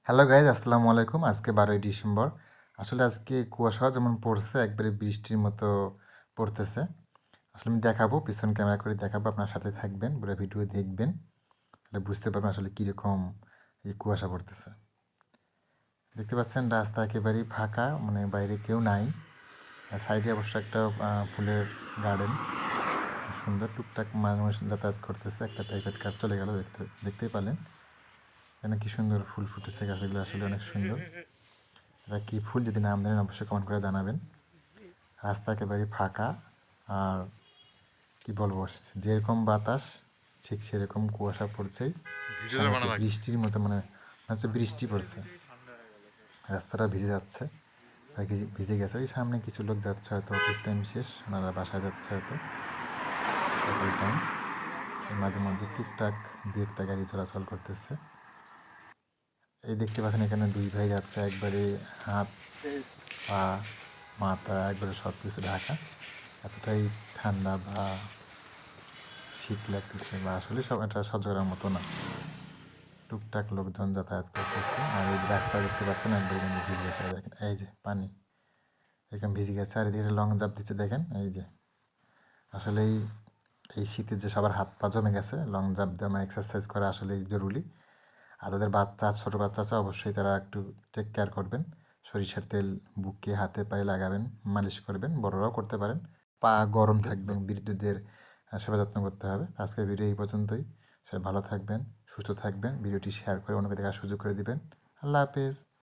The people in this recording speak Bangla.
হ্যালো গাইজ, আসসালামু আলাইকুম। আজকে 12ই ডিসেম্বর। আসলে আজকে কুয়াশা যেমন পড়ছে, একবারে বৃষ্টির মতো পড়তেছে। আসলে আমি দেখাবো, পিছন ক্যামেরা করে দেখাবো, আপনার সাথে থাকবেন, পুরো ভিডিও দেখবেন, তাহলে বুঝতে পারবেন আসলে কীরকম এই কুয়াশা পড়তেছে। দেখতে পাচ্ছেন রাস্তা একেবারেই ফাঁকা, মানে বাইরে কেউ নাই। সাইডে অবশ্য একটা ফুলের গার্ডেন, সুন্দর, টুকটাক মানুষ যাতায়াত করতেছে। একটা প্রাইভেট কার চলে গেল, দেখতেই পারলেন। এখানে কি সুন্দর ফুল ফুটেছে, গাছগুলো আসলে অনেক সুন্দর। এটা কী ফুল, যদি নাম জানেন অবশ্যই কমেন্ট করে জানাবেন। রাস্তা একেবারে ফাঁকা, আর কি বলবো, যেরকম বাতাস ঠিক সেরকম কুয়াশা পড়ছেই। সামনে একটু বৃষ্টির মতো, মানে হচ্ছে বৃষ্টি পড়ছে, রাস্তাটা ভিজে যাচ্ছে, আর ভিজে গেছে। ওই সামনে কিছু লোক যাচ্ছে, হয়তো অফিস টাইম শেষ, ওনারা বাসায় যাচ্ছে হয়তো সকাল টাইম। মাঝে মধ্যে টুকটাক দু একটা গাড়ি চলাচল করতেছে। এই দেখতে পাচ্ছেন এখানে দুই ভাই যাচ্ছে, একবারে হাত পা মাথা একবারে সব কিছু ঢাকা। এতটাই ঠান্ডা বা শীত লাগতেছে, বা আসলে সব এটা সহ্য করার মতো না। টুকটাক লোকজন যাতায়াত করতেছে, আর এই রাস্তা দেখতে পাচ্ছেন একবারে কিন্তু ভিজে গেছে। দেখেন এই যে পানি এরকম ভিজে গেছে, আর এদিকে লং জাম্প দিচ্ছে দেখেন। এই যে আসলে এই শীতে যে সবার হাত পা জমে গেছে, লং জাম্প দেওয়া মানে এক্সারসাইজ করা আসলেই জরুরি। আর তাদের বাচ্চা, ছোটো বাচ্চা আছে, অবশ্যই তারা একটু টেক কেয়ার করবেন। সরিষার তেল বুকে হাতে পায়ে লাগাবেন, মালিশ করবেন, বড়রাও করতে পারেন। পা গরম থাকবেন, বৃদ্ধদের সেবা যত্ন করতে হবে। আজকের ভিডিও এই পর্যন্তই। সবাই ভালো থাকবেন, সুস্থ থাকবেন। ভিডিওটি শেয়ার করে অন্যকে দেখার সুযোগ করে দিবেন। আল্লাহ হাফেজ।